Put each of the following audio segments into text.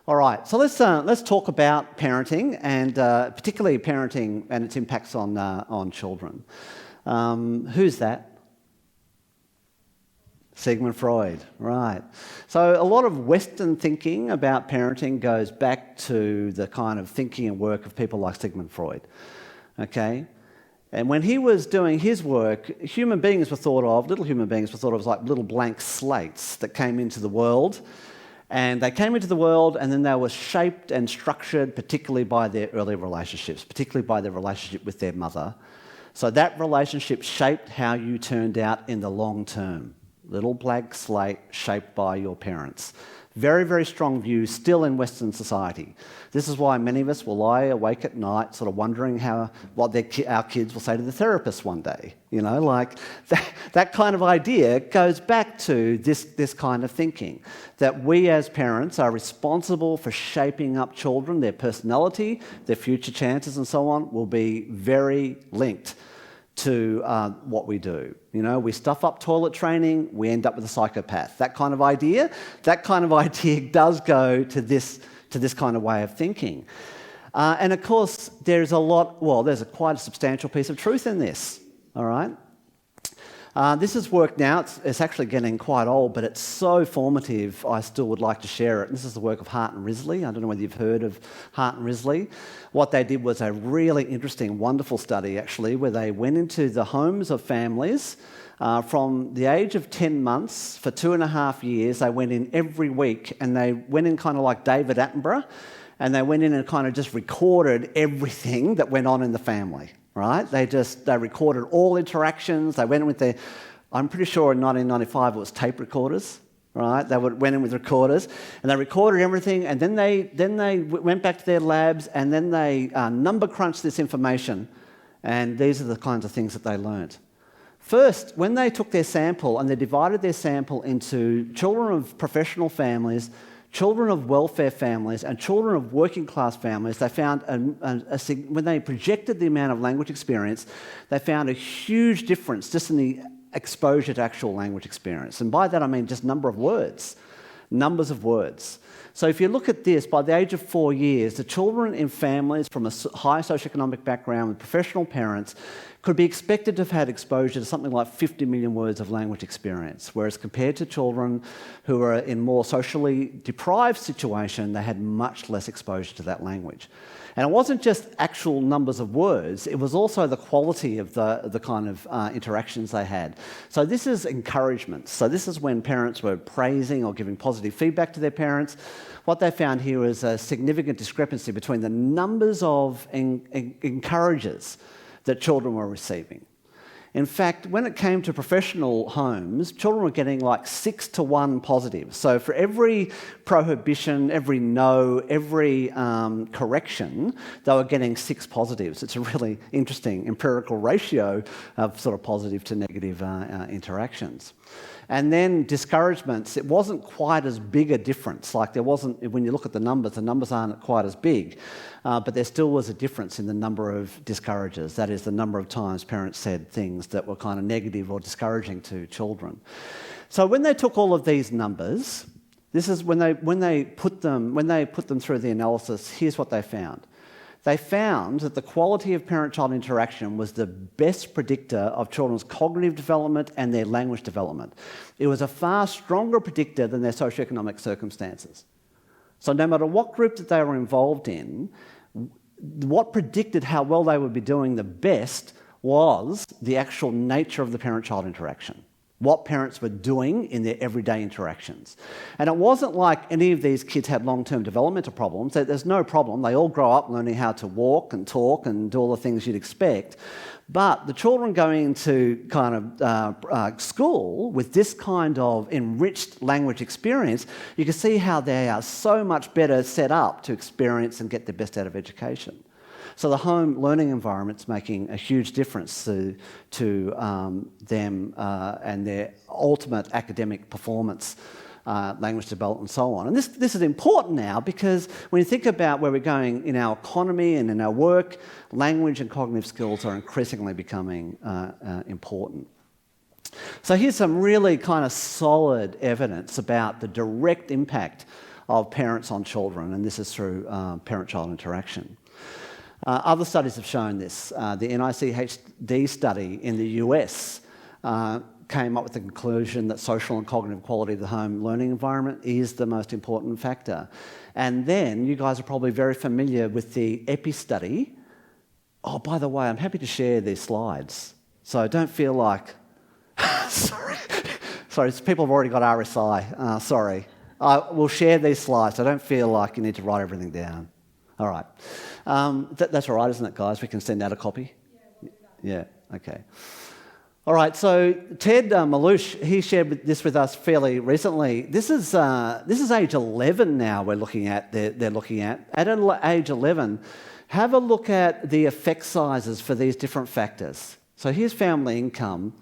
All right, so let's talk about parenting, and particularly parenting and its impacts on children. Who's that? Sigmund Freud, right. So a lot of Western thinking about parenting goes back to the kind of thinking and work of people like Sigmund Freud, okay? And when he was doing his work, little human beings were thought of as like little blank slates that came into the world. And they came into the world and then they were shaped and structured particularly by their early relationships, particularly by their relationship with their mother. So that relationship shaped how you turned out in the long term. Little blank slate shaped by your parents. Very, very strong view still in Western society. This is why many of us will lie awake at night sort of wondering what our kids will say to the therapist one day. You know, like that kind of idea goes back to this kind of thinking, that we as parents are responsible for shaping up children, their personality, their future chances and so on will be very linked to what we do. You know, we stuff up toilet training, we end up with a psychopath. That kind of idea does go to this kind of way of thinking. And of course, there's quite a substantial piece of truth in this, all right? This is work now, it's actually getting quite old, but it's so formative, I still would like to share it. This is the work of Hart and Riley. I don't know whether you've heard of Hart and Riley. What they did was a really interesting, wonderful study, actually, where they went into the homes of families from the age of 10 months for 2.5 years. They went in every week, and they went in kind of like David Attenborough, and they went in and kind of just recorded everything that went on in the family. Right? They recorded all interactions. They went in with I'm pretty sure in 1995 it was tape recorders, right? They went in with recorders and they recorded everything, and then they went back to their labs and then they number crunched this information, and these are the kinds of things that they learned. First, when they took their sample and they divided their sample into children of professional families, children of welfare families and children of working class families, they found when they projected the amount of language experience, they found a huge difference just in the exposure to actual language experience. And by that I mean just numbers of words. So if you look at this, by the age of 4 years, the children in families from a high socioeconomic background with professional parents could be expected to have had exposure to something like 50 million words of language experience, whereas compared to children who are in more socially deprived situation, they had much less exposure to that language. And it wasn't just actual numbers of words, it was also the quality of the kind of interactions they had. So this is encouragement. So this is when parents were praising or giving positive feedback to their parents. What they found here is a significant discrepancy between the numbers of encouragers that children were receiving. In fact, when it came to professional homes, children were getting like 6-to-1 positive. So for every prohibition, every no, every correction, they were getting 6 positives. It's a really interesting empirical ratio of sort of positive to negative interactions. And then discouragements, it wasn't quite as big a difference. Like there wasn't, when you look at the numbers aren't quite as big, but there still was a difference in the number of discouragers. That is the number of times parents said things that were kind of negative or discouraging to children. So when they took all of these numbers, this is when they put them through the analysis, here's what they found. They found that the quality of parent-child interaction was the best predictor of children's cognitive development and their language development. It was a far stronger predictor than their socioeconomic circumstances. So no matter what group that they were involved in, what predicted how well they would be doing the best was the actual nature of the parent-child interaction. What parents were doing in their everyday interactions. And it wasn't like any of these kids had long-term developmental problems. There's no problem. They all grow up learning how to walk and talk and do all the things you'd expect. But the children going into kind of school with this kind of enriched language experience, you can see how they are so much better set up to experience and get the best out of education. So the home learning environment's making a huge difference to them and their ultimate academic performance, language development and so on. And this is important now because when you think about where we're going in our economy and in our work, language and cognitive skills are increasingly becoming important. So here's some really kind of solid evidence about the direct impact of parents on children, and this is through parent-child interaction. Other studies have shown this. The NICHD study in the US came up with the conclusion that social and cognitive quality of the home learning environment is the most important factor. And then you guys are probably very familiar with the Epi study. Oh, by the way, I'm happy to share these slides. So don't feel like... Sorry, people have already got RSI. Sorry. We'll share these slides, so don't feel like you need to write everything down. All right. That's all right, isn't it, guys? We can send out a copy? Yeah, okay. All right, so Ted Malouche, he shared this with us fairly recently. This is age 11 now we're looking at, they're looking at. At age 11, have a look at the effect sizes for these different factors. So here's family income,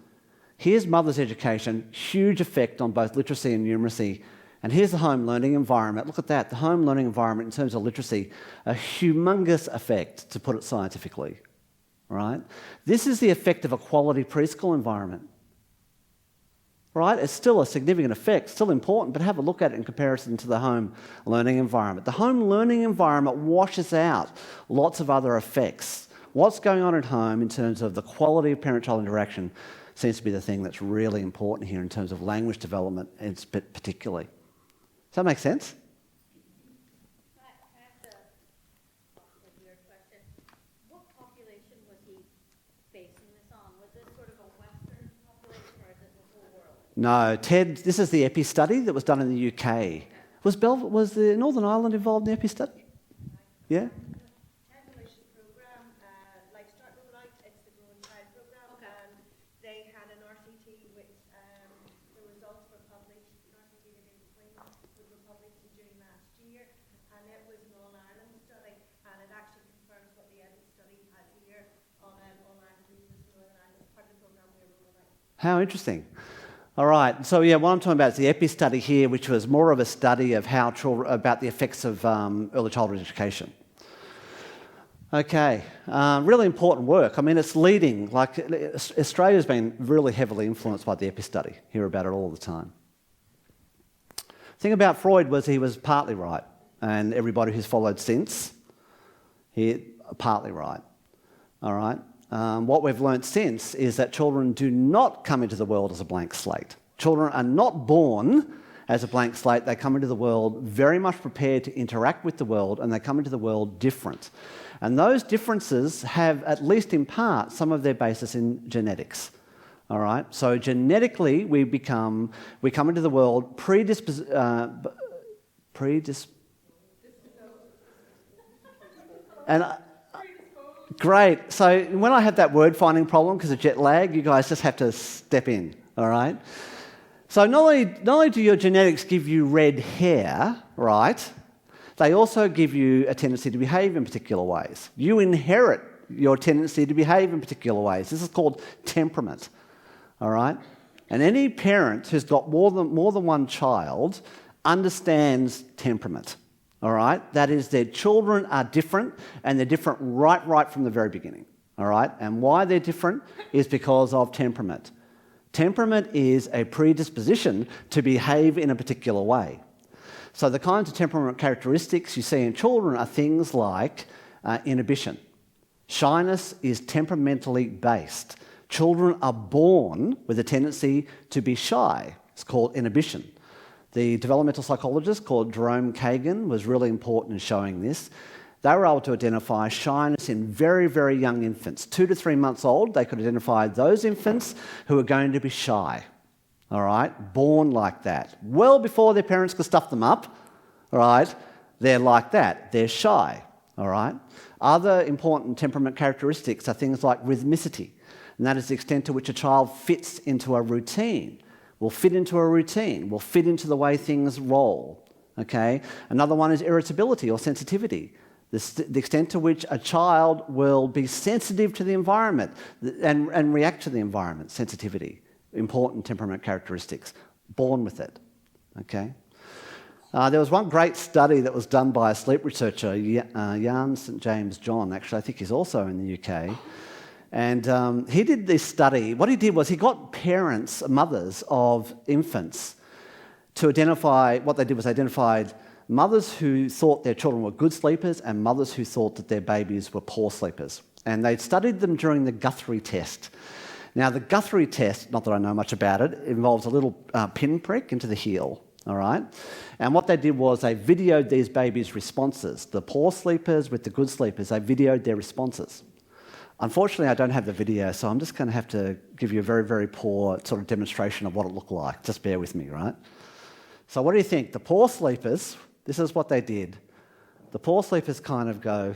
here's mother's education, huge effect on both literacy and numeracy. And here's the home learning environment. Look at that, the home learning environment in terms of literacy, a humongous effect, to put it scientifically. Right? This is the effect of a quality preschool environment. Right? It's still a significant effect, still important, but have a look at it in comparison to the home learning environment. The home learning environment washes out lots of other effects. What's going on at home in terms of the quality of parent-child interaction seems to be the thing that's really important here in terms of language development, particularly. Does that make sense? No, Ted, this is the Epi study that was done in the UK. Was the Northern Ireland involved in the Epi study? Yeah? How interesting. All right, so yeah, what I'm talking about is the Epi study here, which was more of a study of how about the effects of early childhood education. Okay, really important work. I mean, it's leading, like Australia's been really heavily influenced by the Epi study. Hear about it all the time. The thing about Freud was he was partly right, and everybody who's followed since, partly right. All right. What we've learnt since is that children do not come into the world as a blank slate. Children are not born as a blank slate. They come into the world very much prepared to interact with the world, and they come into the world different. And those differences have, at least in part, some of their basis in genetics. All right? So genetically, we come into the world Great. So when I have that word finding problem because of jet lag, you guys just have to step in, all right? So not only do your genetics give you red hair, right, they also give you a tendency to behave in particular ways. You inherit your tendency to behave in particular ways. This is called temperament, all right? And any parent who's got more than one child understands temperament. All right? That is, their children are different, and they're different right from the very beginning. All right? And why they're different is because of temperament. Temperament is a predisposition to behave in a particular way. So the kinds of temperament characteristics you see in children are things like inhibition. Shyness is temperamentally based. Children are born with a tendency to be shy. It's called inhibition. The developmental psychologist called Jerome Kagan was really important in showing this. They were able to identify shyness in very, very young infants. 2 to 3 months old, they could identify those infants who are going to be shy, all right, born like that. Well before their parents could stuff them up, all right, they're like that, they're shy, all right. Other important temperament characteristics are things like rhythmicity, and that is the extent to which a child fits into a routine. Will fit into a routine, will fit into the way things roll, okay? Another one is irritability or sensitivity, the extent to which a child will be sensitive to the environment and react to the environment, sensitivity, important temperament characteristics, born with it, okay? There was one great study that was done by a sleep researcher, Jan St James John, actually I think he's also in the UK. And he did this study. What he did was he got parents, mothers of infants, to identify, what they did was they identified mothers who thought their children were good sleepers and mothers who thought that their babies were poor sleepers. And they'd studied them during the Guthrie test. Now, the Guthrie test, not that I know much about it, involves a little pinprick into the heel, all right? And what they did was they videoed these babies' responses. The poor sleepers with the good sleepers, they videoed their responses. Unfortunately, I don't have the video, so I'm just going to have to give you a very, very poor sort of demonstration of what it looked like. Just bear with me, right? So what do you think? The poor sleepers, this is what they did. The poor sleepers kind of go...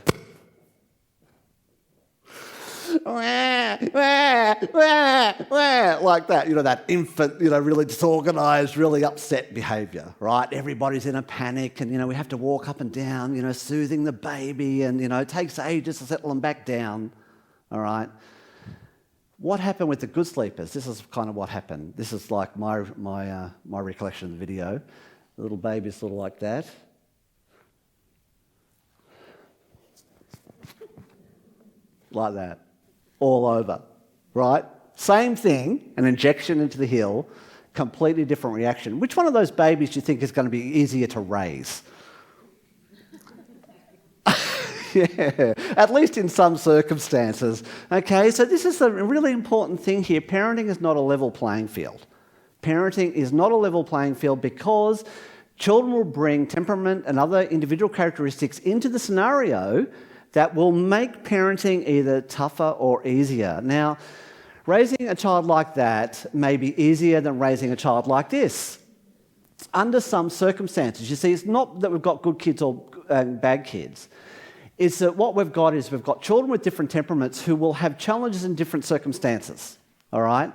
wah, wah, wah, wah, like that, that infant, really disorganised, really upset behaviour, right? Everybody's in a panic and, we have to walk up and down, soothing the baby and, it takes ages to settle them back down, all right? What happened with the good sleepers? This is kind of what happened. This is like my recollection of the video. The little baby's sort of like that. Like that. All over, right? Same thing, an injection into the heel, completely different reaction. Which one of those babies do you think is going to be easier to raise? Yeah, at least in some circumstances. Okay, so this is a really important thing here. Parenting is not a level playing field. Parenting is not a level playing field because children will bring temperament and other individual characteristics into the scenario that will make parenting either tougher or easier. Now, raising a child like that may be easier than raising a child like this. Under some circumstances, you see, it's not that we've got good kids or bad kids. It's that what we've got is we've got children with different temperaments who will have challenges in different circumstances, all right?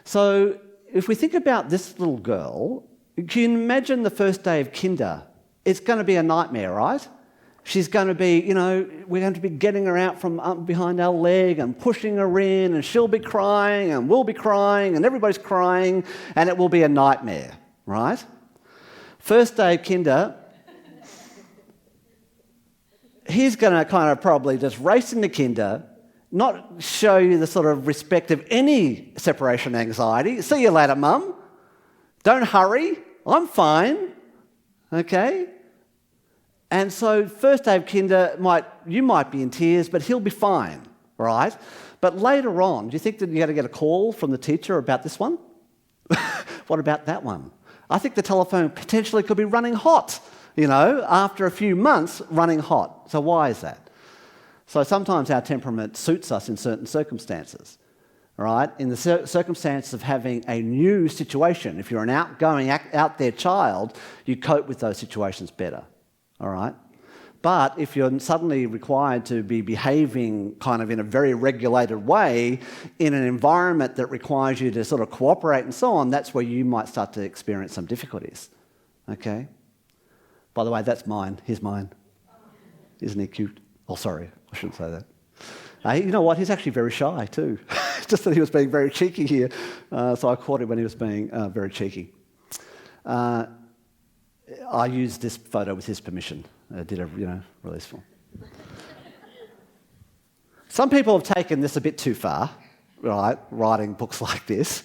So if we think about this little girl, can you imagine the first day of kinder? It's going to be a nightmare, right? She's going to be, we're going to be getting her out from up behind our leg and pushing her in, and she'll be crying, and we'll be crying, and everybody's crying, and it will be a nightmare, right? First day of kinder, he's going to kind of probably just race into kinder, not show you the sort of respect of any separation anxiety. See you later, Mum. Don't hurry. I'm fine. Okay? And so first day of kinder, you might be in tears, but he'll be fine, right? But later on, do you think that you're going to get a call from the teacher about this one? What about that one? I think the telephone potentially could be running hot, after a few months running hot. So why is that? So sometimes our temperament suits us in certain circumstances, right? In the circumstance of having a new situation, if you're an outgoing, out there child, you cope with those situations better. All right? But if you're suddenly required to be behaving kind of in a very regulated way in an environment that requires you to sort of cooperate and so on, that's where you might start to experience some difficulties. Okay? By the way, that's mine. Here's mine. Isn't he cute? Oh, sorry. I shouldn't say that. You know what? He's actually very shy too. Just that he was being very cheeky here. So I caught him when he was being very cheeky. I used this photo with his permission. I did a, release film. Some people have taken this a bit too far, right, writing books like this,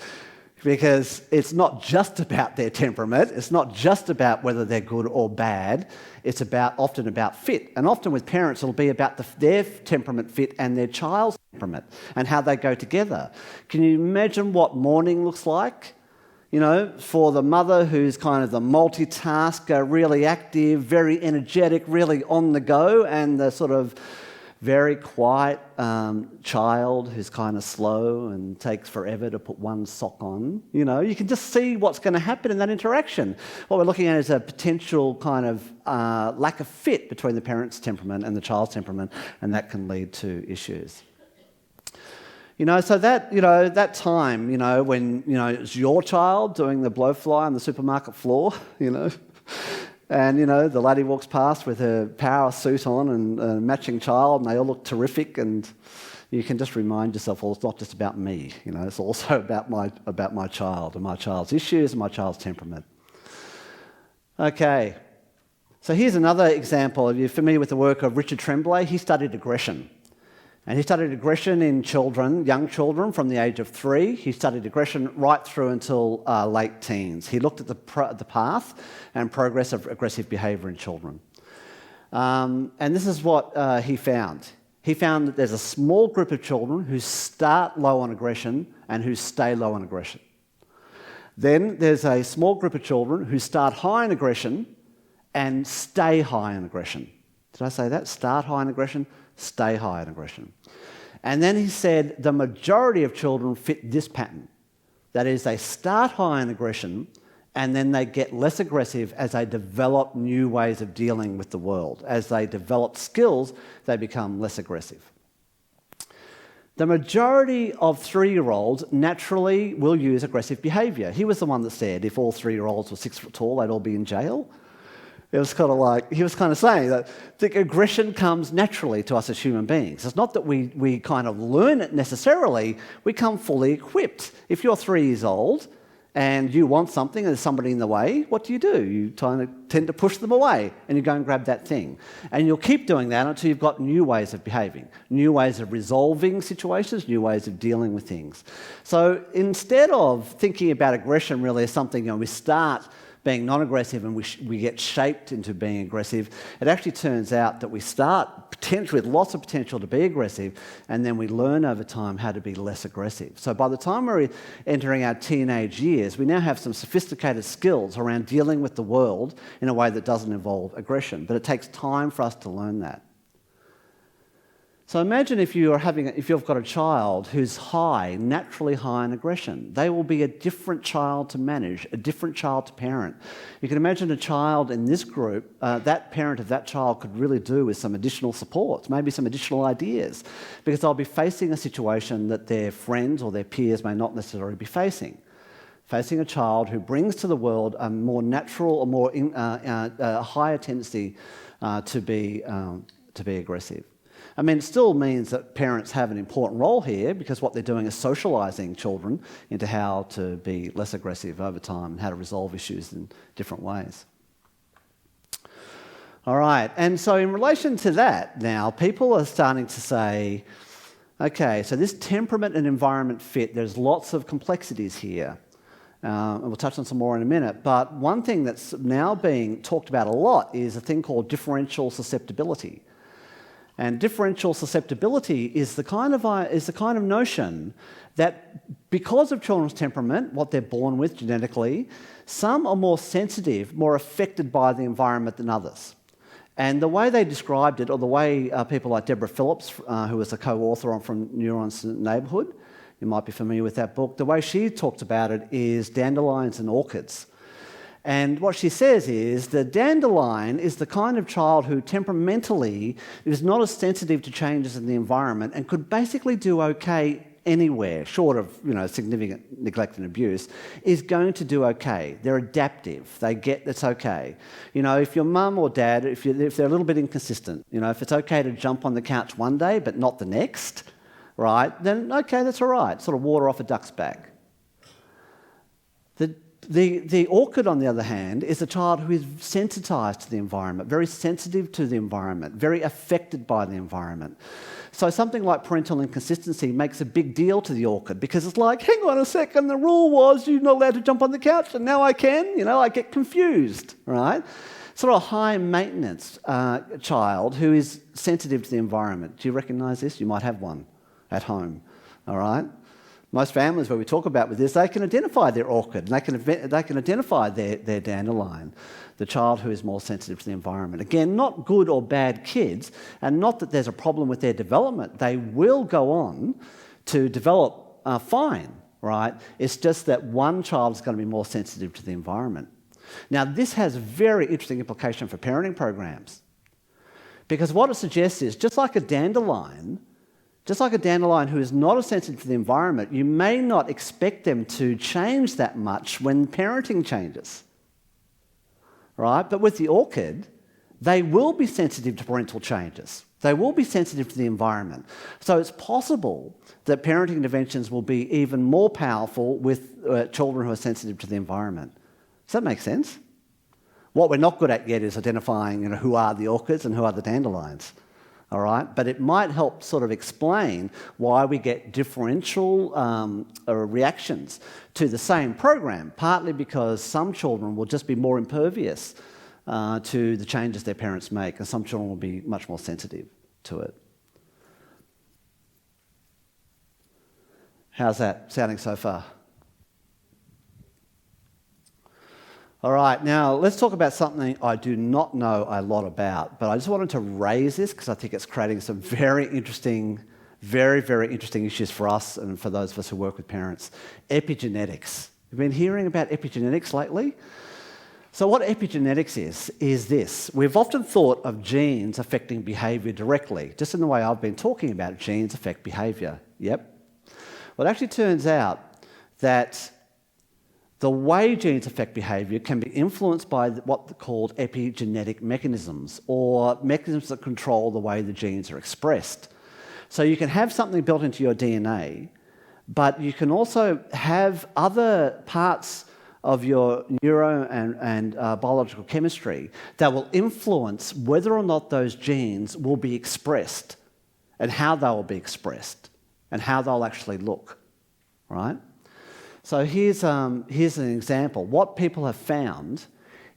because it's not just about their temperament. It's not just about whether they're good or bad. It's often about fit. And often with parents, it'll be about their temperament fit and their child's temperament and how they go together. Can you imagine what morning looks like? For the mother who's kind of the multitasker, really active, very energetic, really on the go, and the sort of very quiet child who's kind of slow and takes forever to put one sock on. You can just see what's going to happen in that interaction. What we're looking at is a potential kind of lack of fit between the parent's temperament and the child's temperament, and that can lead to issues. So that time, when, it's your child doing the blowfly on the supermarket floor, and, the lady walks past with her power suit on and a matching child, and they all look terrific, and you can just remind yourself, well, it's not just about me, it's also about my child and my child's issues and my child's temperament. Okay, so here's another example. Are you familiar with the work of Richard Tremblay? He studied aggression. And he studied aggression in children, young children from the age of 3. He studied aggression right through until late teens. He looked at the path and progress of aggressive behaviour in children. And this is what he found. He found that there's a small group of children who start low on aggression and who stay low on aggression. Then there's a small group of children who start high on aggression and stay high on aggression. Did I say that? Start high on aggression, stay high on aggression. And then he said the majority of children fit this pattern. That is, they start high on aggression and then they get less aggressive as they develop new ways of dealing with the world. As they develop skills, they become less aggressive. The majority of 3-year-olds naturally will use aggressive behaviour. He was the one that said if all 3-year-olds were 6 foot tall, they'd all be in jail. It was kind of like, he was kind of saying that the aggression comes naturally to us as human beings. It's not that we kind of learn it necessarily, we come fully equipped. If you're 3 years old and you want something and there's somebody in the way, what do? You tend to push them away and you go and grab that thing. And you'll keep doing that until you've got new ways of behaving, new ways of resolving situations, new ways of dealing with things. So instead of thinking about aggression really as something, we start being non-aggressive and we get shaped into being aggressive, it actually turns out that we start with lots of potential to be aggressive and then we learn over time how to be less aggressive. So by the time we're entering our teenage years, we now have some sophisticated skills around dealing with the world in a way that doesn't involve aggression, but it takes time for us to learn that. So imagine if you've got a child who's naturally high in aggression. They will be a different child to manage, a different child to parent. You can imagine a child in this group, that parent of that child could really do with some additional support, maybe some additional ideas, because they'll be facing a situation that their friends or their peers may not necessarily be facing. Facing a child who brings to the world a more natural or higher tendency to be aggressive. I mean, it still means that parents have an important role here because what they're doing is socialising children into how to be less aggressive over time and how to resolve issues in different ways. All right, and so in relation to that now, people are starting to say, okay, so this temperament and environment fit, there's lots of complexities here. And we'll touch on some more in a minute, but one thing that's now being talked about a lot is a thing called differential susceptibility. And differential susceptibility is the kind of notion that because of children's temperament, what they're born with genetically, some are more sensitive, more affected by the environment than others. And the way they described it, or the way people like Deborah Phillips, who was a co-author on From Neurons to Neighbourhood, you might be familiar with that book, the way she talked about it is dandelions and orchids. And what she says is the dandelion is the kind of child who temperamentally is not as sensitive to changes in the environment and could basically do okay anywhere, short of significant neglect and abuse, is going to do okay. They're adaptive. They get it's okay. If your mum or dad, if they're a little bit inconsistent, if it's okay to jump on the couch one day but not the next, right, then okay, that's all right. Sort of water off a duck's back. The orchid, on the other hand, is a child who is sensitised to the environment, very sensitive to the environment, very affected by the environment. So something like parental inconsistency makes a big deal to the orchid because it's like, hang on a second, the rule was you're not allowed to jump on the couch and now I can, I get confused, right? Sort of a high maintenance child who is sensitive to the environment. Do you recognise this? You might have one at home, all right? Most families where we talk about with this, they can identify their orchid and they can identify their dandelion, the child who is more sensitive to the environment. Again, not good or bad kids, and not that there's a problem with their development. They will go on to develop fine, right? It's just that one child is going to be more sensitive to the environment. Now, this has very interesting implication for parenting programs because what it suggests is just like a dandelion who is not as sensitive to the environment, you may not expect them to change that much when parenting changes, right? But with the orchid, they will be sensitive to parental changes. They will be sensitive to the environment. So it's possible that parenting interventions will be even more powerful with children who are sensitive to the environment. Does that make sense? What we're not good at yet is identifying who are the orchids and who are the dandelions. all right? But it might help sort of explain why we get differential reactions to the same program, partly because some children will just be more impervious to the changes their parents make, and some children will be much more sensitive to it. How's that sounding so far? All right, now let's talk about something I do not know a lot about, but I just wanted to raise this because I think it's creating some very interesting, very, very interesting issues for us and for those of us who work with parents. Epigenetics. You've been hearing about epigenetics lately? So what epigenetics is this. We've often thought of genes affecting behaviour directly, just in the way I've been talking about genes affect behaviour. Yep. Well, it actually turns out that the way genes affect behaviour can be influenced by what are called epigenetic mechanisms, or mechanisms that control the way the genes are expressed. So you can have something built into your DNA, but you can also have other parts of your neuro and biological chemistry that will influence whether or not those genes will be expressed and how they will be expressed and how they'll actually look, right? So here's an example. What people have found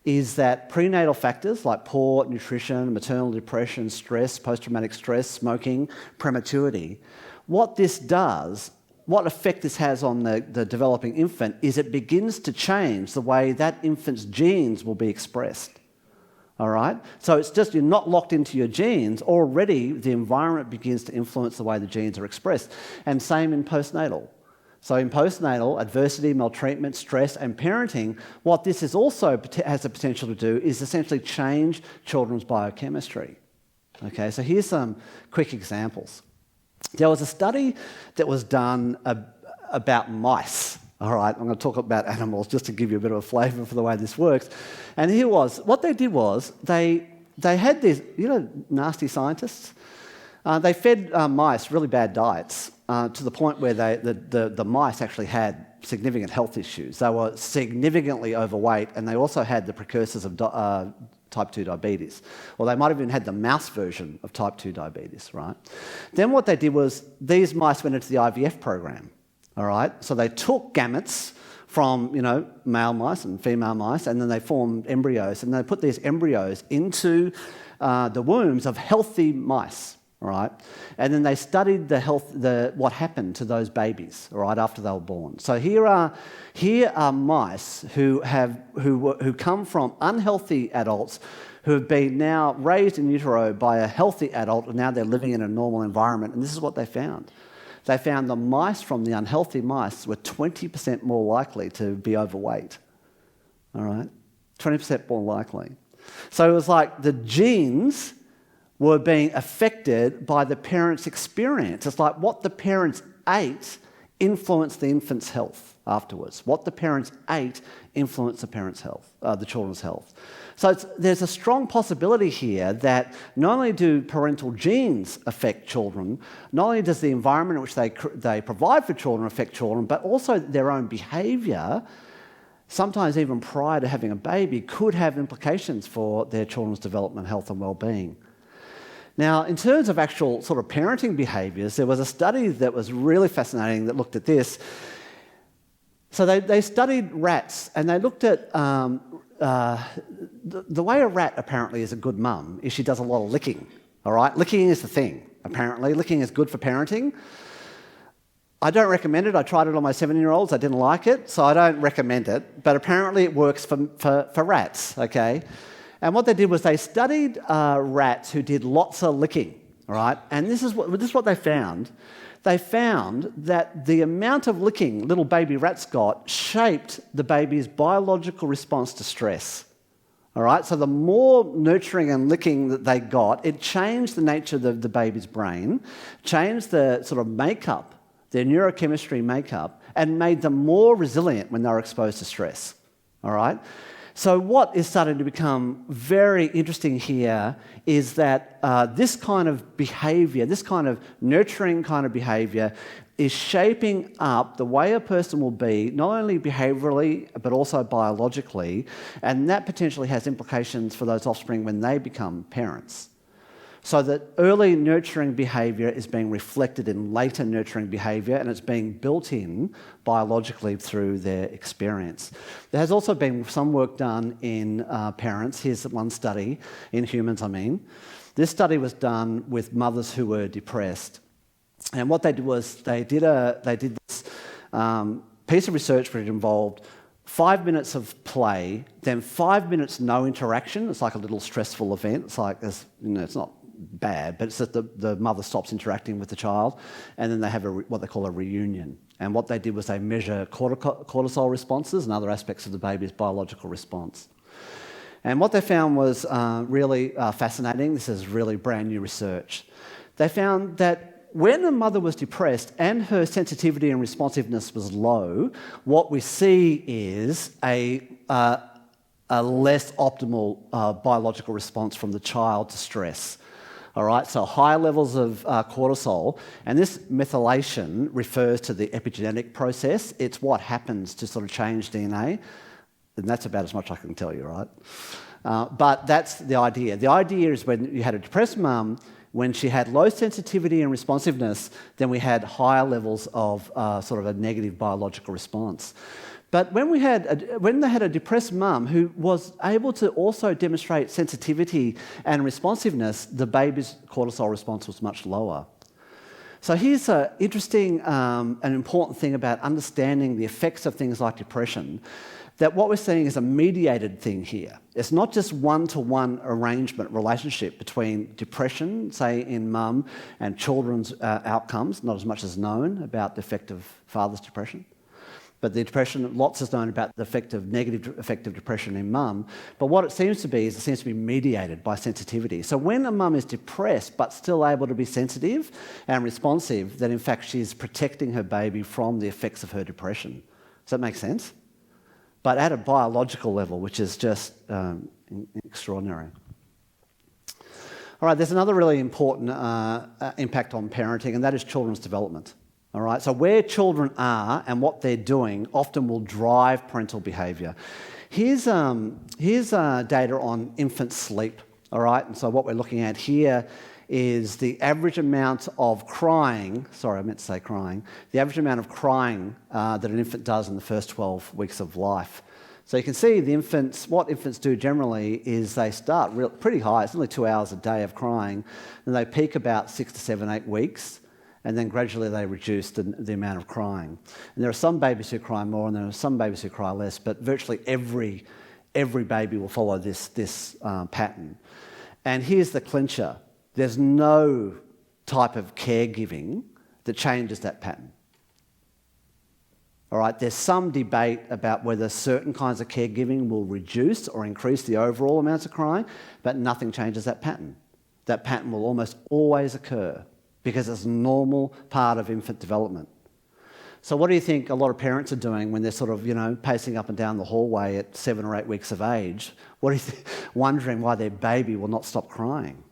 is that prenatal factors like poor nutrition, maternal depression, stress, post-traumatic stress, smoking, prematurity, what this does, what effect this has on the developing infant is it begins to change the way that infant's genes will be expressed. All right? So it's just you're not locked into your genes. Already the environment begins to influence the way the genes are expressed. And same in postnatal. So in postnatal, adversity, maltreatment, stress and parenting, what this is also has the potential to do is essentially change children's biochemistry. Okay, so here's some quick examples. There was a study that was done about mice. All right, I'm going to talk about animals just to give you a bit of a flavour for the way this works. And here was, what they did was, they had these, nasty scientists. They fed mice really bad diets to the point where the mice actually had significant health issues. They were significantly overweight, and they also had the precursors of type 2 diabetes. Or they might have even had the mouse version of type 2 diabetes, right? Then what they did was these mice went into the IVF program, all right? So they took gametes from, male mice and female mice, and then they formed embryos, and they put these embryos into the wombs of healthy mice. All right, and then they studied what happened to those babies, all right, after they were born. So here are mice who come from unhealthy adults who have been now raised in utero by a healthy adult, and now they're living in a normal environment. And this is what they found. They found the mice from the unhealthy mice were 20% more likely to be overweight. All right, 20% more likely. So it was like the genes were being affected by the parents' experience. It's like what the parents ate influenced the infant's health afterwards. What the parents ate influenced the parents' health, the children's health. So there's a strong possibility here that not only do parental genes affect children, not only does the environment in which they provide for children affect children, but also their own behaviour, sometimes even prior to having a baby, could have implications for their children's development, health and well-being. Now, in terms of actual sort of parenting behaviours, there was a study that was really fascinating that looked at this. So they studied rats, and they looked at the way a rat apparently is a good mum is she does a lot of licking. All right, licking is the thing. Apparently, licking is good for parenting. I don't recommend it. I tried it on my 7-year-olds. I didn't like it, so I don't recommend it. But apparently, it works for rats. Okay. And what they did was they studied rats who did lots of licking, all right? And this is what they found. They found that the amount of licking little baby rats got shaped the baby's biological response to stress, all right? So the more nurturing and licking that they got, it changed the nature of the baby's brain, changed the sort of makeup, their neurochemistry makeup, and made them more resilient when they were exposed to stress, all right? So what is starting to become very interesting here is that this kind of behaviour, this kind of nurturing kind of behaviour is shaping up the way a person will be, not only behaviourally, but also biologically, and that potentially has implications for those offspring when they become parents. so that early nurturing behaviour is being reflected in later nurturing behaviour, and it's being built in biologically through their experience. There has also been some work done in parents. Here's one study, in humans I mean. This study was done with mothers who were depressed. And what they did was they did this piece of research which involved 5 minutes of play, then 5 minutes no interaction. It's like a little stressful event. It's like, it's not bad, but it's that the mother stops interacting with the child, and then they have what they call a reunion. And what they did was they measure cortisol responses and other aspects of the baby's biological response. And what they found was really fascinating. This is really brand new research. They found that when a mother was depressed and her sensitivity and responsiveness was low, what we see is a less optimal biological response from the child to stress. All right, so high levels of cortisol, and this methylation refers to the epigenetic process. It's what happens to sort of change DNA, and that's about as much I can tell you, right? But that's the idea. The idea is when you had a depressed mum, when she had low sensitivity and responsiveness, then we had higher levels of sort of a negative biological response. But when they had a depressed mum who was able to also demonstrate sensitivity and responsiveness, the baby's cortisol response was much lower. So here's an interesting and important thing about understanding the effects of things like depression, that what we're seeing is a mediated thing here. It's not just one-to-one arrangement relationship between depression, say in mum, and children's outcomes, not as much as known about the effect of father's depression. But the depression, lots is known about the negative effect of depression in mum. But what it seems to be is it seems to be mediated by sensitivity. So when a mum is depressed but still able to be sensitive and responsive, then in fact she's protecting her baby from the effects of her depression. Does that make sense? But at a biological level, which is just extraordinary. All right, there's another really important impact on parenting, and that is children's development. All right, so where children are and what they're doing often will drive parental behaviour. Here's data on infant sleep. All right, and so what we're looking at here is the average amount of crying, the average amount of crying that an infant does in the first 12 weeks of life. So you can see what infants do generally is they start pretty high, it's only 2 hours a day of crying, and they peak about 6 to 7, 8 weeks, and then gradually they reduce the amount of crying. And there are some babies who cry more and there are some babies who cry less, but virtually every baby will follow this pattern. And here's the clincher. There's no type of caregiving that changes that pattern. All right, there's some debate about whether certain kinds of caregiving will reduce or increase the overall amounts of crying, but nothing changes that pattern. That pattern will almost always occur because it's a normal part of infant development. So what do you think a lot of parents are doing when they're sort of, pacing up and down the hallway at 7 or 8 weeks of age? What do you think? Wondering why their baby will not stop crying.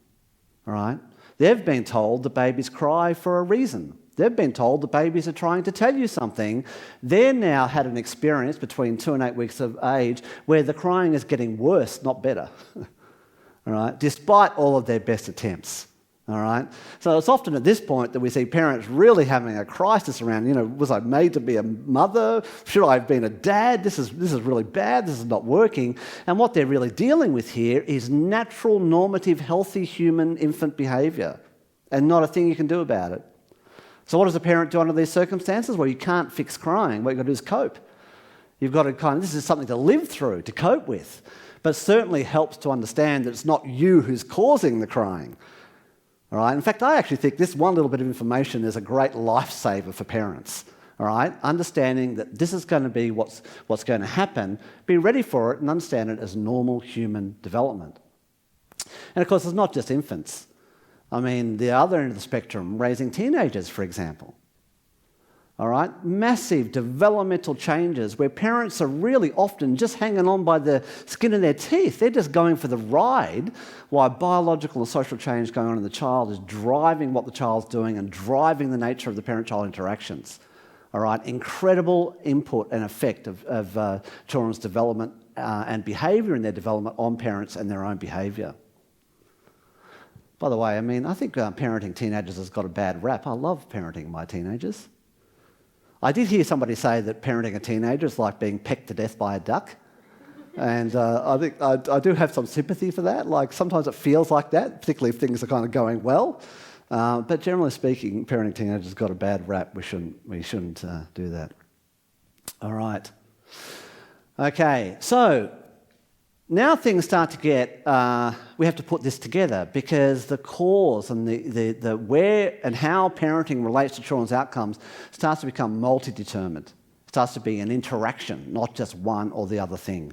All right? They've been told that babies cry for a reason. They've been told that babies are trying to tell you something. They've now had an experience between 2 and 8 weeks of age where the crying is getting worse, not better. All right? Despite all of their best attempts. All right? So it's often at this point that we see parents really having a crisis around, was I made to be a mother? Should I have been a dad? This is really bad. This is not working. And what they're really dealing with here is natural, normative, healthy human infant behaviour and not a thing you can do about it. So what does a parent do under these circumstances? Well, you can't fix crying. What you've got to do is cope. You've got to this is something to live through, to cope with. But it certainly helps to understand that it's not you who's causing the crying. All right. In fact, I actually think this one little bit of information is a great lifesaver for parents. All right, understanding that this is going to be what's going to happen, be ready for it and understand it as normal human development. And of course, it's not just infants. I mean, the other end of the spectrum, raising teenagers, for example. All right, massive developmental changes where parents are really often just hanging on by the skin of their teeth. They're just going for the ride while biological and social change going on in the child is driving what the child's doing and driving the nature of the parent-child interactions. All right, incredible input and effect of children's development and behaviour in their development on parents and their own behaviour. By the way, I mean, I think parenting teenagers has got a bad rap. I love parenting my teenagers. I did hear somebody say that parenting a teenager is like being pecked to death by a duck. And I think I do have some sympathy for that. Like, sometimes it feels like that, particularly if things are kind of going well. But generally speaking, parenting teenagers has got a bad rap. We shouldn't do that. All right. Okay, so now things start to get, we have to put this together, because the cause and the where and how parenting relates to children's outcomes starts to become multi-determined. It starts to be an interaction, not just one or the other thing.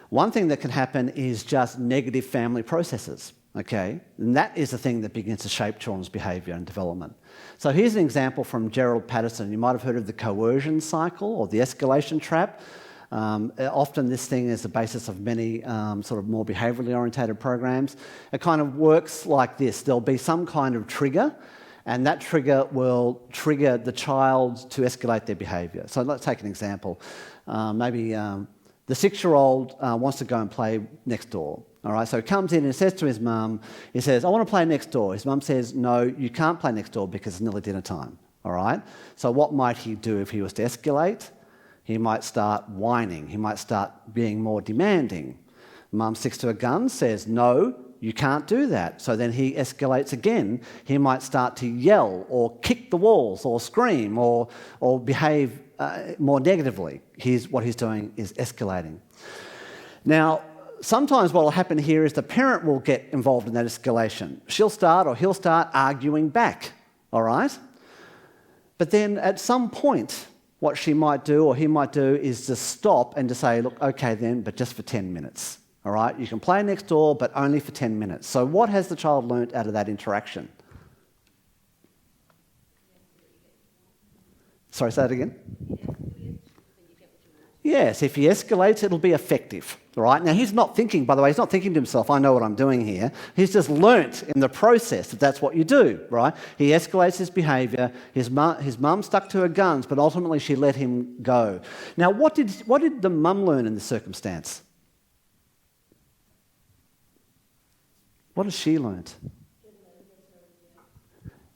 One thing that can happen is just negative family processes, okay? And that is the thing that begins to shape children's behaviour and development. So here's an example from Gerald Patterson. You might have heard of the coercion cycle or the escalation trap. Often this thing is the basis of many sort of more behaviourally orientated programs. It kind of works like this. There'll be some kind of trigger, and that trigger will trigger the child to escalate their behaviour. So let's take an example. Maybe the 6-year-old wants to go and play next door. All right, so he comes in and says to his mum, he says, "I want to play next door." His mum says, "No, you can't play next door because it's nearly dinner time." All right, so what might he do if he was to escalate? He might start whining. He might start being more demanding. Mum sticks to a gun, says, "No, you can't do that." So then he escalates again. He might start to yell or kick the walls or scream or behave more negatively. What he's doing is escalating. Now, sometimes what will happen here is the parent will get involved in that escalation. She'll start or he'll start arguing back, all right? But then at some point, what she might do or he might do is to stop and to say, "Look, okay then, but just for 10 minutes, all right? You can play next door, but only for 10 minutes. So what has the child learnt out of that interaction? Sorry, say that again? Yes, if he escalates, it'll be effective, all right? Now, he's not thinking, by the way, he's not thinking to himself, "I know what I'm doing here." He's just learnt in the process that that's what you do, right? He escalates his behaviour. His mum stuck to her guns, but ultimately she let him go. Now, what did the mum learn in this circumstance? What has she learnt?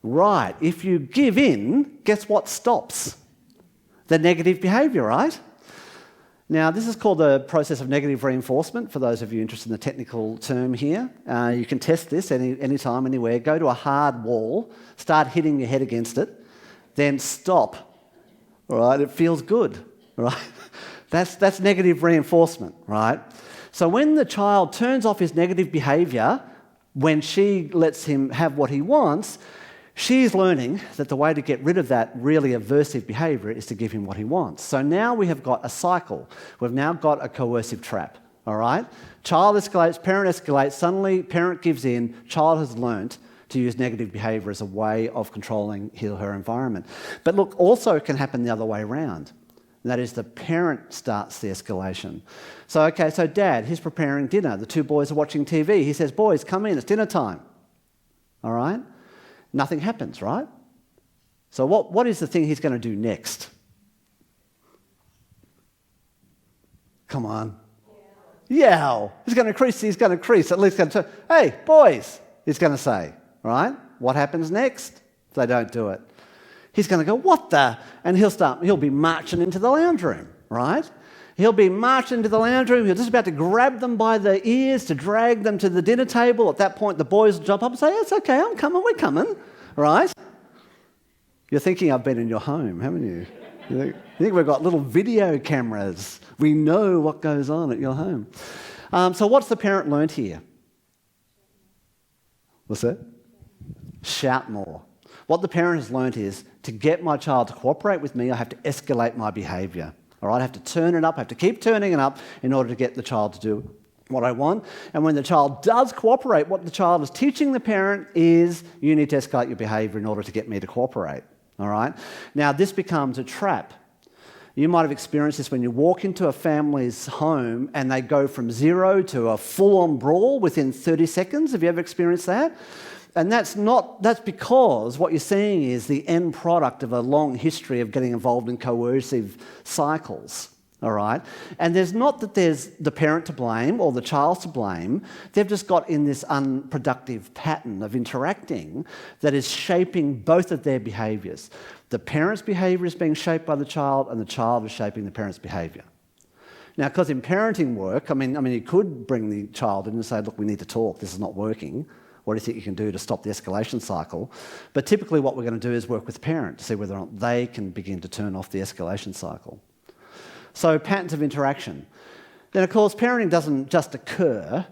Right, if you give in, guess what stops? The negative behaviour, right? Now, this is called the process of negative reinforcement, for those of you interested in the technical term here. You can test this anytime, anywhere. Go to a hard wall, start hitting your head against it, then stop. All right, it feels good, right? That's negative reinforcement, right? So when the child turns off his negative behaviour, when she lets him have what he wants, she's learning that the way to get rid of that really aversive behaviour is to give him what he wants. So now we have got a cycle. We've now got a coercive trap, all right? Child escalates, parent escalates, suddenly parent gives in, child has learnt to use negative behaviour as a way of controlling his or her environment. But look, also it can happen the other way around. And that is the parent starts the escalation. So Dad, he's preparing dinner. The two boys are watching TV. He says, "Boys, come in, it's dinner time." All right? Nothing happens, right? So what is the thing he's going to do next? Come on. Yow. He's going to crease. At least going to, "Hey, boys," he's going to say, right? What happens next if they don't do it? He's going to go, "What the?" And he'll be marching into the lounge room, right? He'll be marching into the lounge room. He's just about to grab them by the ears to drag them to the dinner table. At that point, the boys will jump up and say, "It's okay, I'm coming, we're coming," right? You're thinking I've been in your home, haven't you? You think we've got little video cameras. We know what goes on at your home. So what's the parent learnt here? What's that? Shout more. What the parent has learnt is, to get my child to cooperate with me, I have to escalate my behaviour. All right, I have to turn it up, I have to keep turning it up in order to get the child to do what I want. And when the child does cooperate, what the child is teaching the parent is, you need to escalate your behaviour in order to get me to cooperate. All right? Now, this becomes a trap. You might have experienced this when you walk into a family's home and they go from 0 to a full-on brawl within 30 seconds. Have you ever experienced that? And that's because what you're seeing is the end product of a long history of getting involved in coercive cycles, all right? And there's not that there's the parent to blame or the child to blame. They've just got in this unproductive pattern of interacting that is shaping both of their behaviours. The parent's behaviour is being shaped by the child, and the child is shaping the parent's behaviour. Now, because in parenting work, I mean, you could bring the child in and say, look, we need to talk, this is not working. What do you think you can do to stop the escalation cycle? But typically what we're going to do is work with the parent to see whether or not they can begin to turn off the escalation cycle. So patterns of interaction. Then, of course, parenting doesn't just occur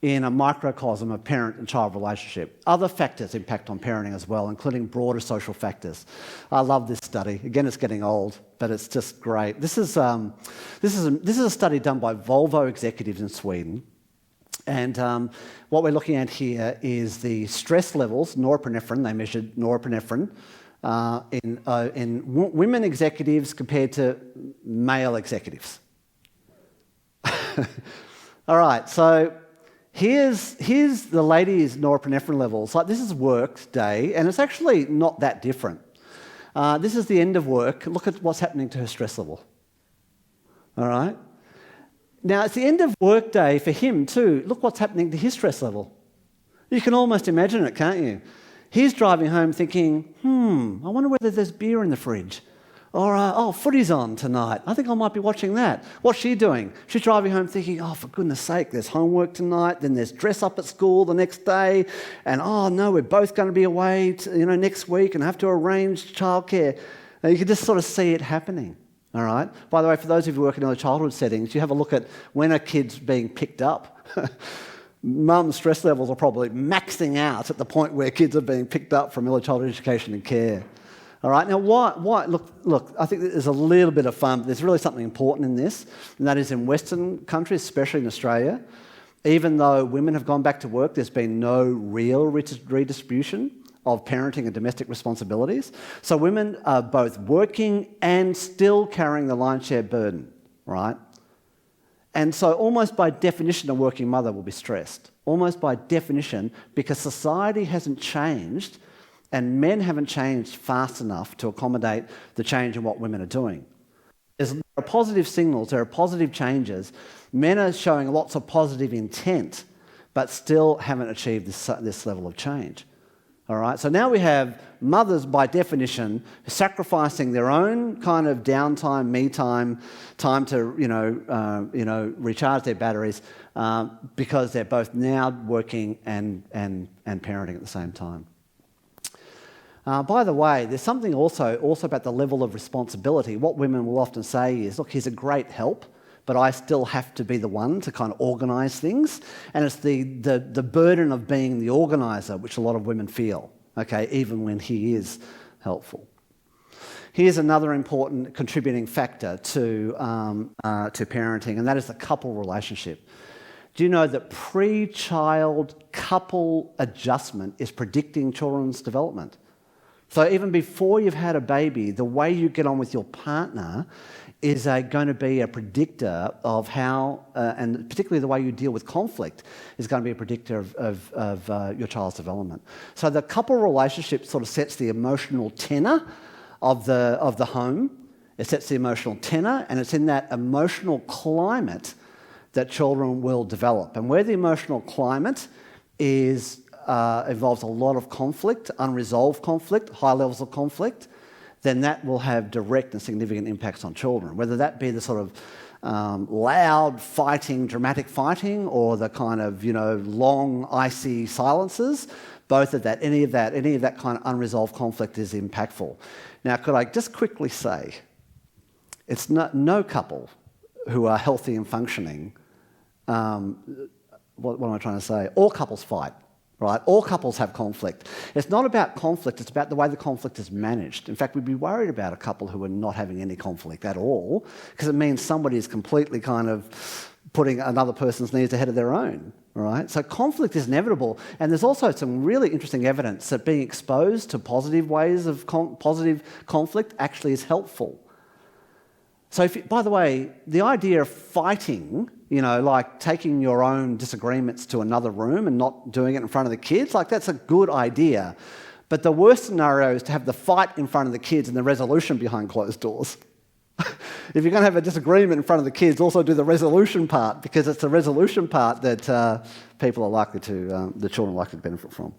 in a microcosm of parent and child relationship. Other factors impact on parenting as well, including broader social factors. I love this study. Again, it's getting old, but it's just great. This is a study done by Volvo executives in Sweden. And what we're looking at here is the stress levels, norepinephrine. They measured norepinephrine in women executives compared to male executives. All right, so here's the ladies' norepinephrine levels. Like, this is work day, and it's actually not that different. This is the end of work. Look at what's happening to her stress level. All right? Now, it's the end of work day for him too. Look what's happening to his stress level. You can almost imagine it, can't you? He's driving home thinking, I wonder whether there's beer in the fridge. Or, footy's on tonight. I think I might be watching that. What's she doing? She's driving home thinking, for goodness sake, there's homework tonight, then there's dress up at school the next day, and no, we're both going to be away next week and have to arrange childcare. Now, you can just sort of see it happening. All right. By the way, for those of you working in early childhood settings, you have a look at when a kid's being picked up. Mum's stress levels are probably maxing out at the point where kids are being picked up from early childhood education and care. All right. Now, why? Look. I think there's a little bit of fun, but there's really something important in this, and that is in Western countries, especially in Australia. Even though women have gone back to work, there's been no real redistribution of parenting and domestic responsibilities. So women are both working and still carrying the lion's share burden, right? And so almost by definition, a working mother will be stressed. Almost by definition, because society hasn't changed and men haven't changed fast enough to accommodate the change in what women are doing. There are positive signals, there are positive changes. Men are showing lots of positive intent, but still haven't achieved this level of change. All right, so now we have mothers, by definition, sacrificing their own kind of downtime, me time to recharge their batteries because they're both now working and parenting at the same time. By the way, there's something also about the level of responsibility. What women will often say is, look, he's a great help, but I still have to be the one to kind of organise things. And it's the burden of being the organiser, which a lot of women feel, okay, even when he is helpful. Here's another important contributing factor to parenting, and that is the couple relationship. Do you know that pre-child couple adjustment is predicting children's development? So even before you've had a baby, the way you get on with your partner is going to be a predictor of how, and particularly the way you deal with conflict, is going to be a predictor of your child's development. So the couple relationship sort of sets the emotional tenor of the home. It sets the emotional tenor, and it's in that emotional climate that children will develop. And where the emotional climate involves a lot of conflict, unresolved conflict, high levels of conflict, then that will have direct and significant impacts on children, whether that be the sort of loud fighting, dramatic fighting, or the kind of, long, icy silences. Both of that, any of that kind of unresolved conflict is impactful. Now, could I just quickly say, it's no couple who are healthy and functioning, what am I trying to say? All couples fight. Right? All couples have conflict. It's not about conflict, it's about the way the conflict is managed. In fact, we'd be worried about a couple who are not having any conflict at all, because it means somebody is completely kind of putting another person's needs ahead of their own. Right? So conflict is inevitable, and there's also some really interesting evidence that being exposed to positive ways of positive conflict actually is helpful. So, by the way, the idea of fighting, like taking your own disagreements to another room and not doing it in front of the kids, like that's a good idea. But the worst scenario is to have the fight in front of the kids and the resolution behind closed doors. If you're going to have a disagreement in front of the kids, also do the resolution part, because it's the resolution part that the children are likely to benefit from.